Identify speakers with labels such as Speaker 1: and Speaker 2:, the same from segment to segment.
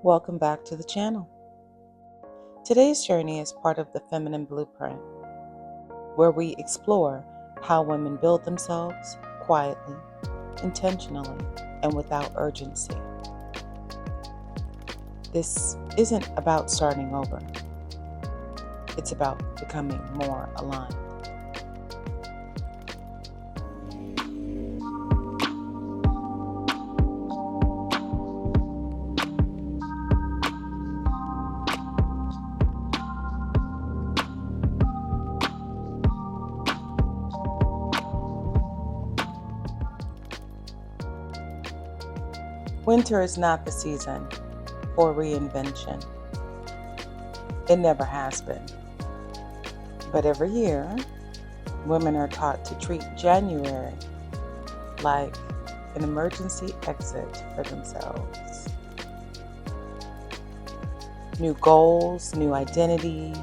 Speaker 1: Welcome back to the channel. Today's journey is part of the Feminine Blueprint, where we explore how women build themselves quietly, intentionally, and without urgency. This isn't about starting over. It's about becoming more aligned. Winter is not the season for reinvention. It never has been. But every year, women are taught to treat January like an emergency exit for themselves. New goals, new identity,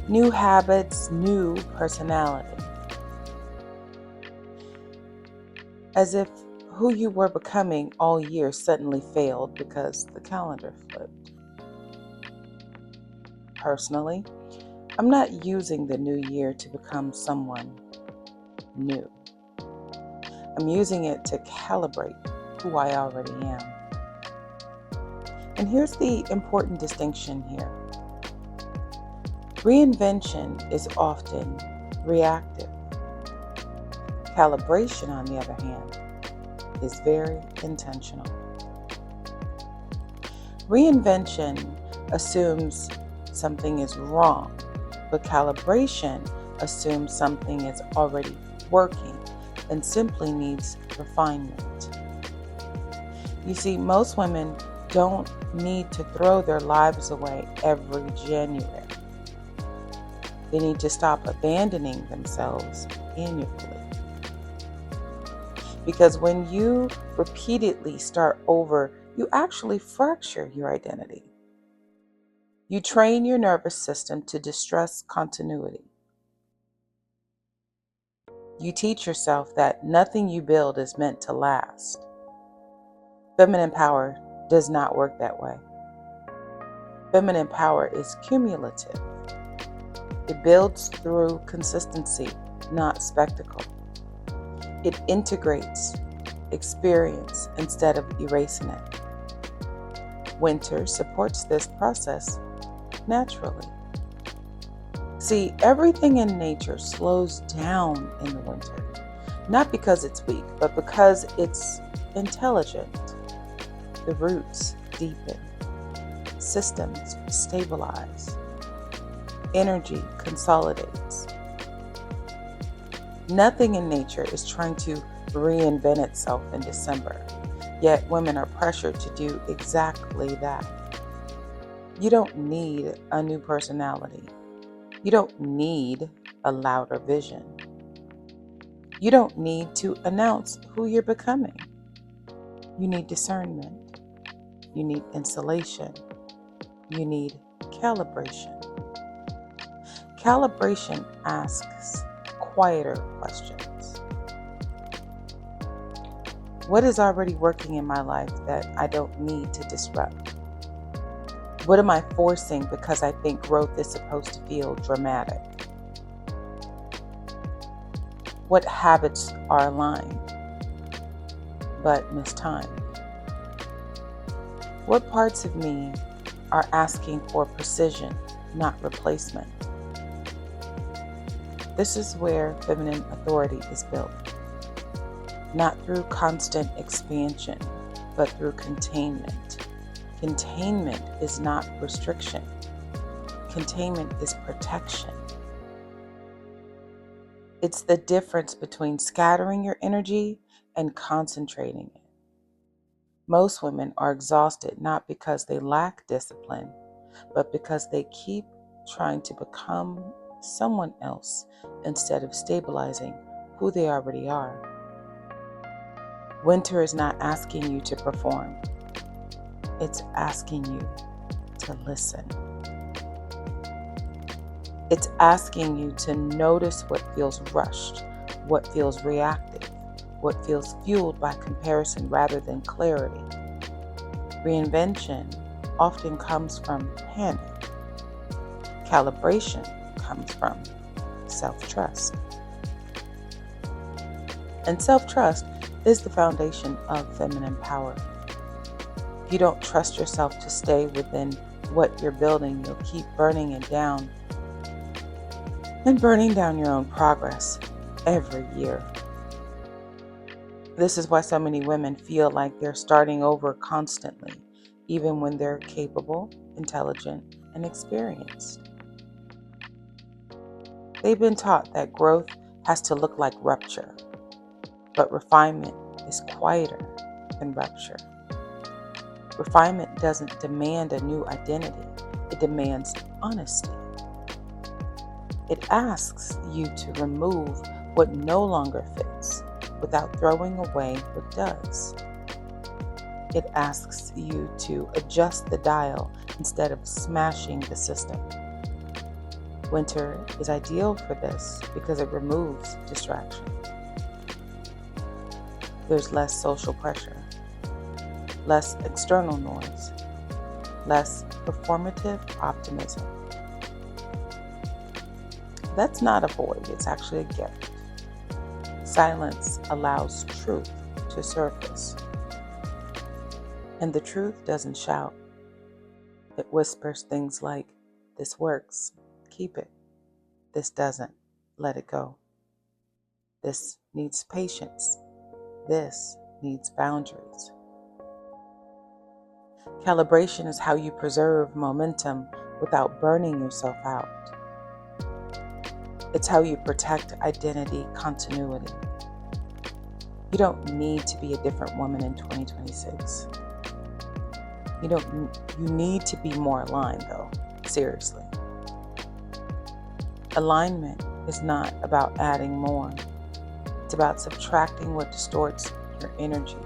Speaker 1: new habits, new personality. As if who you were becoming all year suddenly failed because the calendar flipped. Personally, I'm not using the new year to become someone new. I'm using it to calibrate who I already am. And here's the important distinction here. Reinvention is often reactive. Calibration, on the other hand, is very intentional. Reinvention assumes something is wrong, but calibration assumes something is already working and simply needs refinement. You see, most women don't need to throw their lives away every January. They need to stop abandoning themselves annually. Because when you repeatedly start over, you actually fracture your identity. You train your nervous system to distrust continuity. You teach yourself that nothing you build is meant to last. Feminine power does not work that way. Feminine power is cumulative. It builds through consistency, not spectacle. It integrates experience instead of erasing it. Winter supports this process naturally. See, everything in nature slows down in the winter, not because it's weak, but because it's intelligent. The roots deepen, systems stabilize, energy consolidates. Nothing in nature is trying to reinvent itself in December, yet women are pressured to do exactly that. You don't need a new personality. You don't need a louder vision. You don't need to announce who you're becoming. You need discernment. You need insulation. You need calibration. Calibration asks quieter questions. What is already working in my life that I don't need to disrupt? What am I forcing because I think growth is supposed to feel dramatic? What habits are aligned but mistimed? What parts of me are asking for precision, not replacement? This is where feminine authority is built. Not through constant expansion, but through containment. Containment is not restriction. Containment is protection. It's the difference between scattering your energy and concentrating it. Most women are exhausted not because they lack discipline, but because they keep trying to become someone else instead of stabilizing who they already are. Winter is not asking you to perform. It's asking you to listen. It's asking you to notice what feels rushed, what feels reactive, what feels fueled by comparison rather than clarity. Reinvention often comes from panic. Calibration comes from self-trust. And self-trust is the foundation of feminine power. If you don't trust yourself to stay within what you're building, you'll keep burning it down and burning down your own progress every year. This is why so many women feel like they're starting over constantly, even when they're capable, intelligent, and experienced. They've been taught that growth has to look like rupture, but refinement is quieter than rupture. Refinement doesn't demand a new identity, it demands honesty. It asks you to remove what no longer fits without throwing away what does. It asks you to adjust the dial instead of smashing the system. Winter is ideal for this because it removes distraction. There's less social pressure, less external noise, less performative optimism. That's not a void, it's actually a gift. Silence allows truth to surface. And the truth doesn't shout. It whispers things like, "This works, keep it. This doesn't, let it go. This needs patience. This needs boundaries." Calibration is how you preserve momentum without burning yourself out. It's how you protect identity continuity. You don't need to be a different woman in 2026. You need to be more aligned, though. Seriously. Alignment is not about adding more. It's about subtracting what distorts your energy.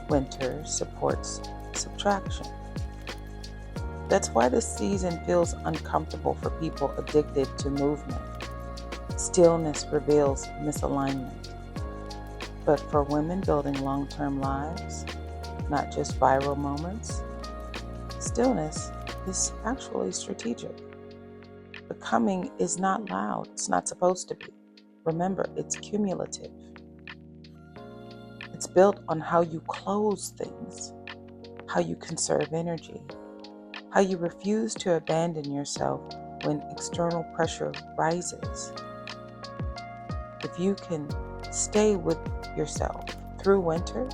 Speaker 1: Winter supports subtraction. That's why this season feels uncomfortable for people addicted to movement. Stillness reveals misalignment. But for women building long-term lives, not just viral moments, stillness is actually strategic. Becoming is not loud. It's not supposed to be. Remember, it's cumulative. It's built on how you close things, how you conserve energy, how you refuse to abandon yourself when external pressure rises. If you can stay with yourself through winter,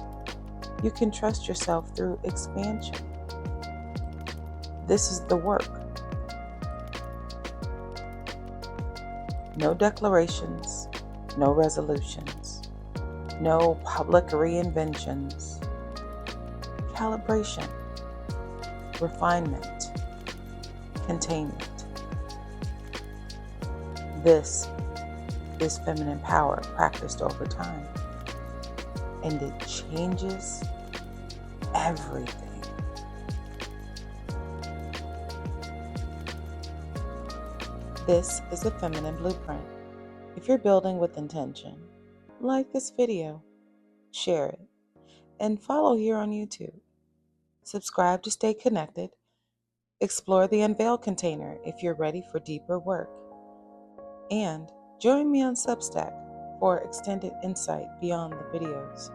Speaker 1: you can trust yourself through expansion. This is the work. No declarations, no resolutions, no public reinventions. Calibration, refinement, containment. This is feminine power practiced over time, and it changes everything. This is a feminine blueprint. If you're building with intention, like this video, share it, and follow here on YouTube. Subscribe to stay connected. Explore the Unveil container if you're ready for deeper work. And join me on Substack for extended insight beyond the videos.